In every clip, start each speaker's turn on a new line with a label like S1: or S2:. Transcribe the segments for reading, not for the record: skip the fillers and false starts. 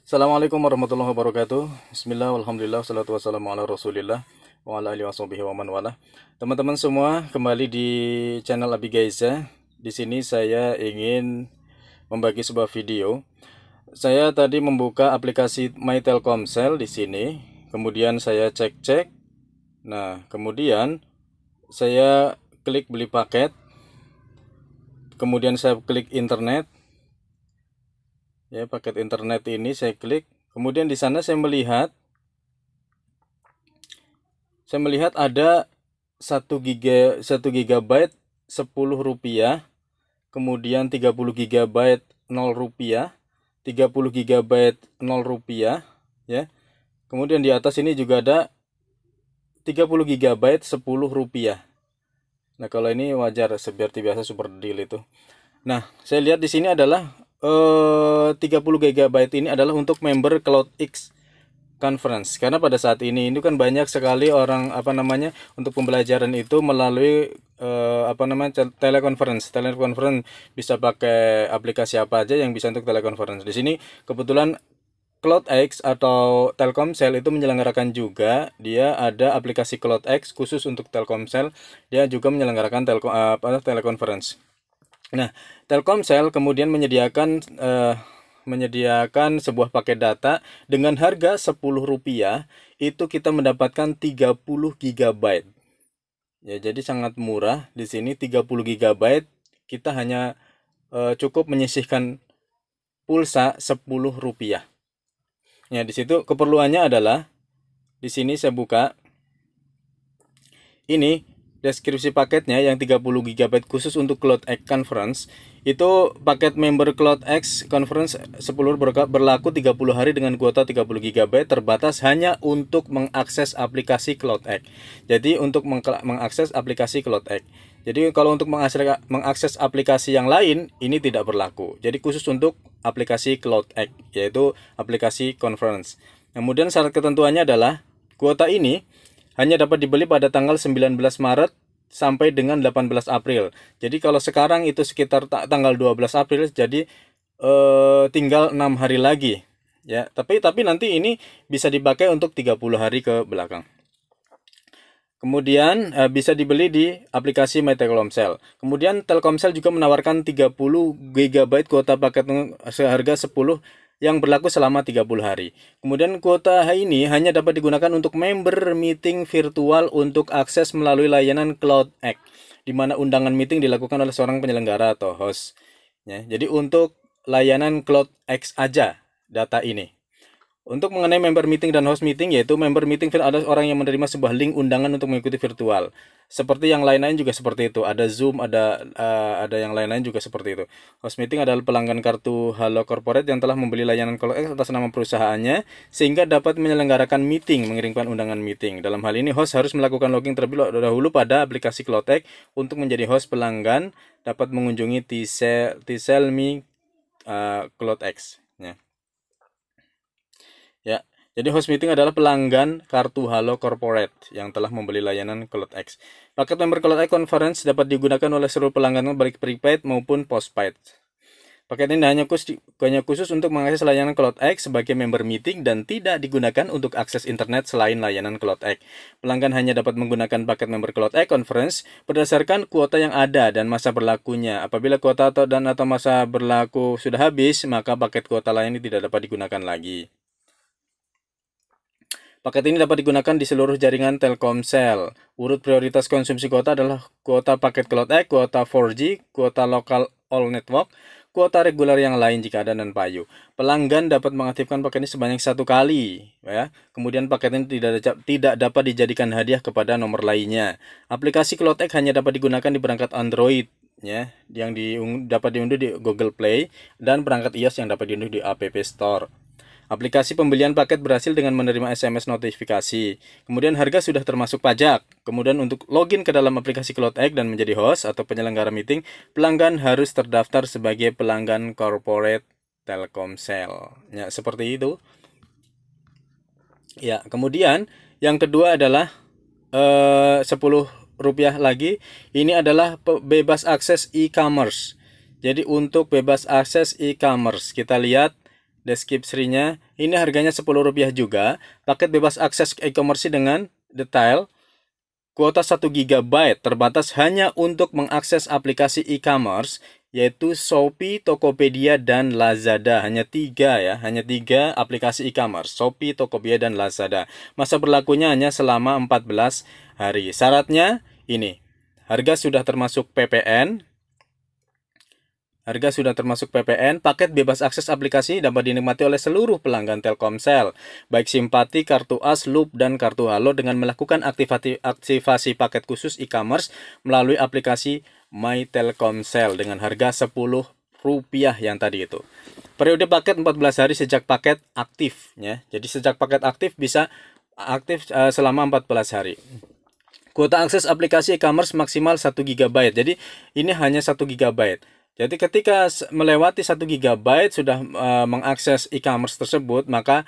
S1: Assalamualaikum warahmatullahi wabarakatuh. Bismillah, alhamdulillah, salatu wassalamu ala rasulillah wa ala alihi washabihi wa man wala. Teman-teman semua, kembali di channel Abi Gaiza. Di sini saya ingin membagi sebuah video. Saya tadi membuka aplikasi My Telkomsel di sini. Kemudian saya cek-cek. Nah, kemudian saya klik beli paket. Kemudian saya klik internet. Ya, paket internet ini saya klik. Kemudian di sana saya melihat ada 1 GB 10 rupiah, kemudian 30 GB 0 rupiah, 30 GB 0 rupiah, ya. Kemudian di atas ini juga ada 30 GB 10 rupiah. Nah, kalau ini wajar seperti biasa super deal itu. Nah, saya lihat di sini adalah 30 GB ini adalah untuk member CloudX Conference, karena pada saat ini kan banyak sekali orang untuk pembelajaran itu melalui teleconference bisa pakai aplikasi apa aja yang bisa untuk teleconference. Di sini kebetulan CloudX atau Telkomsel itu menyelenggarakan juga, dia ada aplikasi CloudX khusus untuk Telkomsel, dia juga menyelenggarakan teleconference. Nah, Telkomsel kemudian menyediakan sebuah paket data dengan harga Rp10, itu kita mendapatkan 30 GB. Ya, jadi sangat murah. Di sini 30 GB kita hanya cukup menyisihkan pulsa Rp10. Ya, di situ keperluannya adalah di sini saya buka. Ini deskripsi paketnya yang 30 GB khusus untuk CloudX Conference. Itu paket member CloudX Conference 10 berlaku 30 hari dengan kuota 30 GB, terbatas hanya untuk mengakses aplikasi CloudX. Jadi untuk mengakses aplikasi CloudX. Jadi kalau untuk mengakses aplikasi yang lain ini tidak berlaku. Jadi khusus untuk aplikasi CloudX, yaitu aplikasi conference. Kemudian syarat ketentuannya adalah kuota ini hanya dapat dibeli pada tanggal 19 Maret sampai dengan 18 April. Jadi kalau sekarang itu sekitar tanggal 12 April, jadi tinggal 6 hari lagi. Ya, tapi nanti ini bisa dipakai untuk 30 hari ke belakang. Kemudian bisa dibeli di aplikasi My Telkomsel. Kemudian Telkomsel juga menawarkan 30 GB kuota paket seharga 10 yang berlaku selama 30 hari. Kemudian kuota ini hanya dapat digunakan untuk member meeting virtual untuk akses melalui layanan CloudX, di mana undangan meeting dilakukan oleh seorang penyelenggara atau host. Ya, jadi untuk layanan CloudX aja data ini. Untuk mengenai member meeting dan host meeting, yaitu member meeting ada orang yang menerima sebuah link undangan untuk mengikuti virtual. Seperti yang lain-lain juga seperti itu. Ada Zoom, ada yang lain-lain juga seperti itu. Host meeting adalah pelanggan kartu Halo Corporate yang telah membeli layanan CloudX atas nama perusahaannya, sehingga dapat menyelenggarakan meeting, mengirimkan undangan meeting. Dalam hal ini, host harus melakukan login terlebih dahulu pada aplikasi CloudX untuk menjadi host. Pelanggan dapat mengunjungi Tcell Me CloudX. Ya, jadi host meeting adalah pelanggan kartu Halo Corporate yang telah membeli layanan CloudX. Paket member CloudX Conference dapat digunakan oleh seluruh pelanggan baik prepaid maupun postpaid. Paket ini hanya khusus untuk mengakses layanan CloudX sebagai member meeting dan tidak digunakan untuk akses internet selain layanan CloudX. Pelanggan hanya dapat menggunakan paket member CloudX Conference berdasarkan kuota yang ada dan masa berlakunya. Apabila kuota atau masa berlaku sudah habis, maka paket kuota lain tidak dapat digunakan lagi. Paket ini dapat digunakan di seluruh jaringan Telkomsel. Urut prioritas konsumsi kuota adalah kuota paket CloudX, kuota 4G, kuota lokal all network, kuota reguler yang lain jika ada dan payu. Pelanggan dapat mengaktifkan paket ini sebanyak 1 kali. Ya. Kemudian paket ini tidak dapat dijadikan hadiah kepada nomor lainnya. Aplikasi CloudX hanya dapat digunakan di perangkat Android, ya, yang dapat diunduh di Google Play, dan perangkat iOS yang dapat diunduh di App Store. Aplikasi pembelian paket berhasil dengan menerima SMS notifikasi. Kemudian harga sudah termasuk pajak. Kemudian untuk login ke dalam aplikasi CloudX dan menjadi host atau penyelenggara meeting, pelanggan harus terdaftar sebagai pelanggan corporate Telkomsel. Ya, seperti itu. Ya, kemudian yang kedua adalah Rp10 lagi. Ini adalah bebas akses e-commerce. Jadi untuk bebas akses e-commerce, kita lihat deskripsinya, Ini harganya Rp10 juga. Paket bebas akses e-commerce dengan detail. Kuota 1 GB terbatas hanya untuk mengakses aplikasi e-commerce, yaitu Shopee, Tokopedia, dan Lazada. Hanya 3 ya, hanya 3 aplikasi e-commerce, Shopee, Tokopedia, dan Lazada. Masa berlakunya hanya selama 14 hari. Syaratnya ini, harga sudah termasuk PPN. Harga sudah termasuk PPN, paket bebas akses aplikasi dapat dinikmati oleh seluruh pelanggan Telkomsel, baik Simpati, Kartu As, Loop, dan Kartu Halo dengan melakukan aktivasi paket khusus e-commerce melalui aplikasi My Telkomsel dengan harga Rp10 yang tadi itu. Periode paket 14 hari sejak paket aktif ya. Jadi sejak paket aktif bisa aktif selama 14 hari. Kuota akses aplikasi e-commerce maksimal 1 GB. Jadi ini hanya 1 GB. Jadi ketika melewati 1 GB sudah mengakses e-commerce tersebut, maka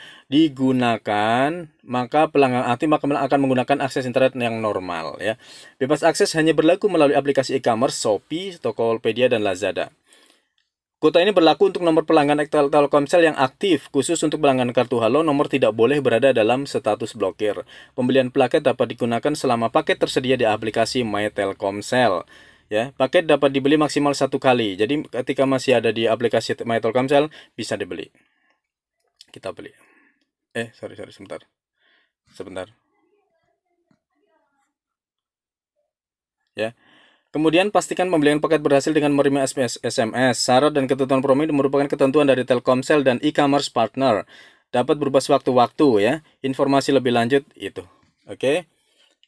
S1: pelanggan aktif akan menggunakan akses internet yang normal ya. Bebas akses hanya berlaku melalui aplikasi e-commerce Shopee, Tokopedia, dan Lazada. Kuota ini berlaku untuk nomor pelanggan Telkomsel yang aktif. Khusus untuk pelanggan kartu Halo, nomor tidak boleh berada dalam status blokir. Pembelian paket dapat digunakan selama paket tersedia di aplikasi My Telkomsel. Ya, paket dapat dibeli maksimal 1 kali. Jadi ketika masih ada di aplikasi My Telkomsel bisa dibeli. Kita beli. Sorry, sebentar. Ya. Kemudian pastikan pembelian paket berhasil dengan menerima SMS. Syarat dan ketentuan promo ini merupakan ketentuan dari Telkomsel dan e-commerce partner. Dapat berubah sewaktu-waktu ya. Informasi lebih lanjut itu. Oke.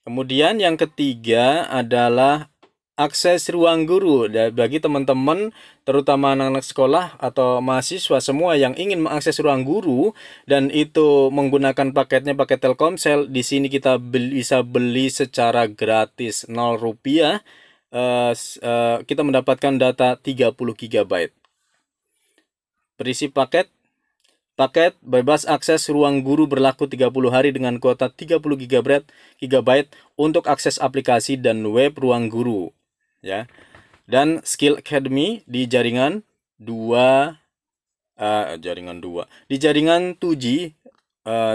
S1: Kemudian yang ketiga adalah akses ruang guru. Bagi teman-teman, terutama anak-anak sekolah atau mahasiswa semua yang ingin mengakses ruang guru dan itu menggunakan paketnya paket Telkomsel, di sini kita bisa beli secara gratis Rp0. Kita mendapatkan data 30 GB. Berisi paket bebas akses ruang guru berlaku 30 hari dengan kuota 30 GB untuk akses aplikasi dan web ruang guru ya. Dan Skill Academy di jaringan 2 di jaringan 2G,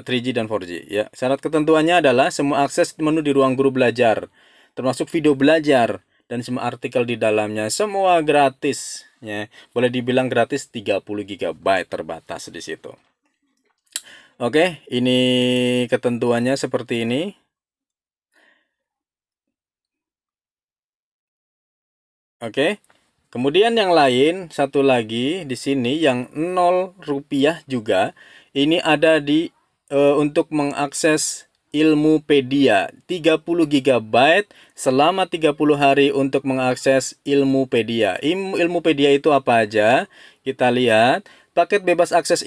S1: 3G dan 4G ya. Syarat ketentuannya adalah semua akses menu di ruang guru belajar termasuk video belajar dan semua artikel di dalamnya semua gratis ya. Boleh dibilang gratis 30 GB terbatas di situ. Oke, ini ketentuannya seperti ini. Oke. Kemudian yang lain satu lagi di sini yang Rp0 juga. Ini ada di untuk mengakses Ilmupedia 30 GB selama 30 hari untuk mengakses Ilmupedia. Ilmupedia itu apa aja? Kita lihat. Paket bebas akses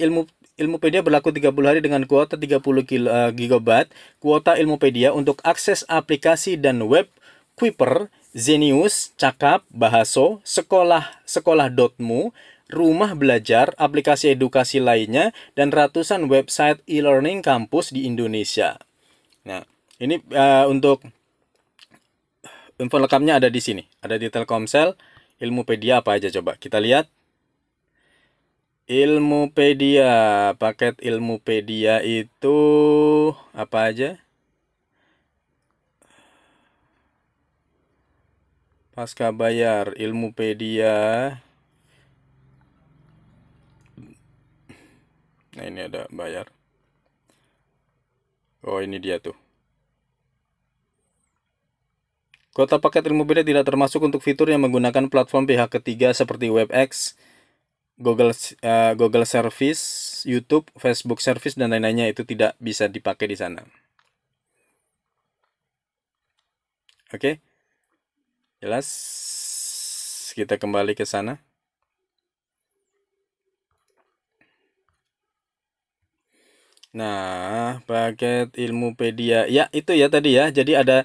S1: Ilmupedia berlaku 30 hari dengan kuota 30 GB. Kuota Ilmupedia untuk akses aplikasi dan web Kuiper, Zenius, Cakap, Bahaso, sekolah.mu, rumah belajar, aplikasi edukasi lainnya, dan ratusan website e-learning kampus di Indonesia. Nah, ini untuk info lengkapnya ada di sini. Ada di Telkomsel. Ilmupedia apa aja coba kita lihat. Ilmupedia, paket Ilmupedia itu apa aja? Pasca bayar Ilmupedia. Nah, ini ada bayar. Oh, ini dia tuh. Kuota paket Ilmupedia tidak termasuk untuk fitur yang menggunakan platform pihak ketiga seperti WebEx, Google Service, YouTube, Facebook Service, dan lain-lainnya. Itu tidak bisa dipakai di sana. Oke. Jelas? Kita kembali ke sana. Nah, paket Ilmupedia. Ya, itu ya tadi ya. Jadi ada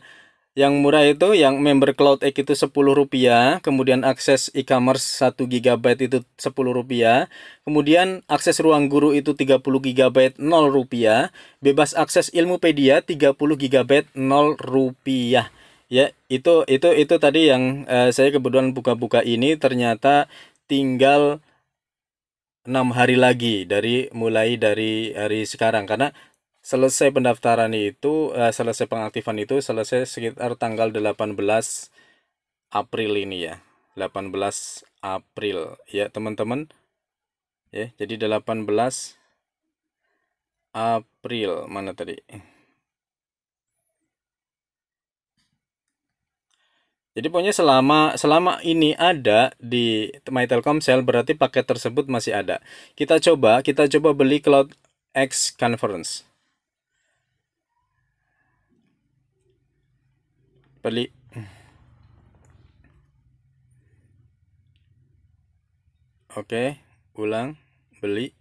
S1: yang murah itu, yang member Cloud X itu Rp10. Kemudian akses e-commerce 1 GB itu Rp10. Kemudian akses ruang guru itu 30 GB Rp0. Bebas akses Ilmupedia 30 GB Rp0. Ya, itu tadi yang saya kebetulan buka-buka ini ternyata tinggal 6 hari lagi mulai dari hari sekarang, karena selesai pendaftaran itu selesai pengaktifan itu selesai sekitar tanggal 18 April ini ya. 18 April ya teman-teman. Ya, jadi 18 April mana tadi? Jadi pokoknya selama ini ada di My Telkomsel berarti paket tersebut masih ada. Kita coba beli Cloud X Conference. Beli. Oke, ulang, beli.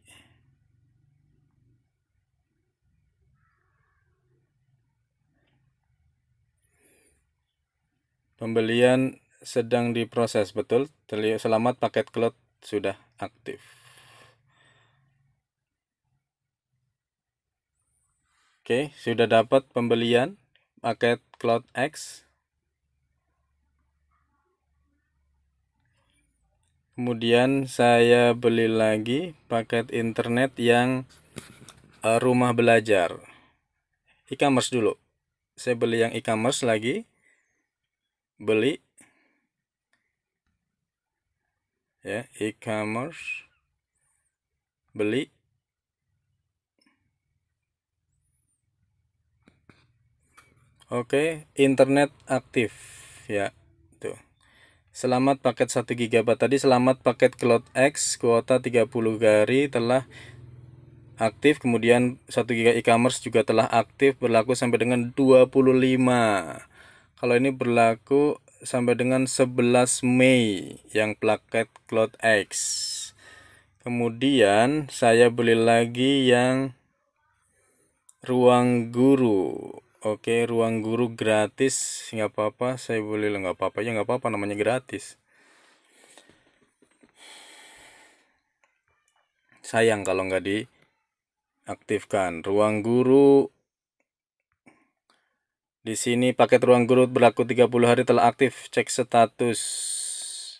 S1: Pembelian sedang diproses, betul. Selamat, paket cloud sudah aktif. Oke, sudah dapat pembelian paket Cloud X. Kemudian saya beli lagi paket internet yang rumah belajar. E-commerce dulu. Saya beli yang e-commerce lagi. Beli ya, e-commerce, beli. Oke, internet aktif ya. Tuh. Selamat paket 1 GB tadi, selamat paket Cloud X kuota 30 hari telah aktif. Kemudian 1 GB e-commerce juga telah aktif, berlaku sampai dengan 25. Kalau ini berlaku sampai dengan 11 Mei yang paket Cloud X. Kemudian saya beli lagi yang ruang guru. Oke, ruang guru gratis, nggak apa-apa. Saya beli, nggak apa-apa ya, nggak apa-apa, namanya gratis. Sayang kalau nggak diaktifkan. Ruang guru. Di sini paket ruang guru berlaku 30 hari telah aktif, cek status.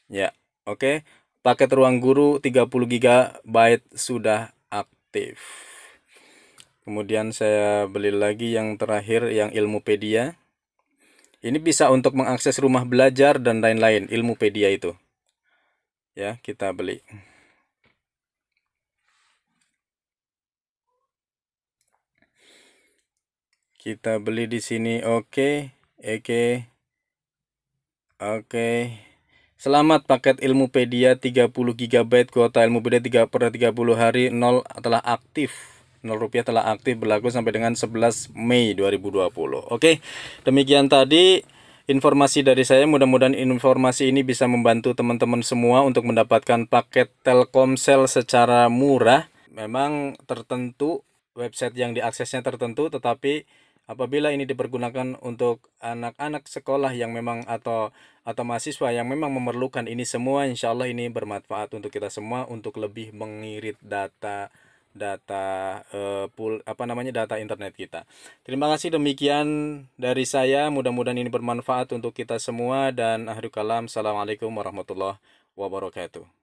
S1: Ya, oke. Paket ruang guru 30 GB sudah aktif. Kemudian saya beli lagi yang terakhir, yang Ilmupedia. Ini bisa untuk mengakses rumah belajar dan lain-lain, Ilmupedia itu. Ya, kita beli. Kita beli di sini, oke. Selamat paket Ilmupedia 30 GB kuota Ilmupedia 30 hari 0 telah aktif. 0 rupiah telah aktif, berlaku sampai dengan 11 Mei 2020. Oke, demikian tadi informasi dari saya. Mudah-mudahan informasi ini bisa membantu teman-teman semua untuk mendapatkan paket Telkomsel secara murah. Memang tertentu website yang diaksesnya tertentu, tetapi apabila ini dipergunakan untuk anak-anak sekolah yang memang atau mahasiswa yang memang memerlukan ini semua, insya Allah ini bermanfaat untuk kita semua untuk lebih mengirit data data internet kita. Terima kasih, demikian dari saya. Mudah-mudahan ini bermanfaat untuk kita semua, dan akhirul kalam, assalamualaikum warahmatullahi wabarakatuh.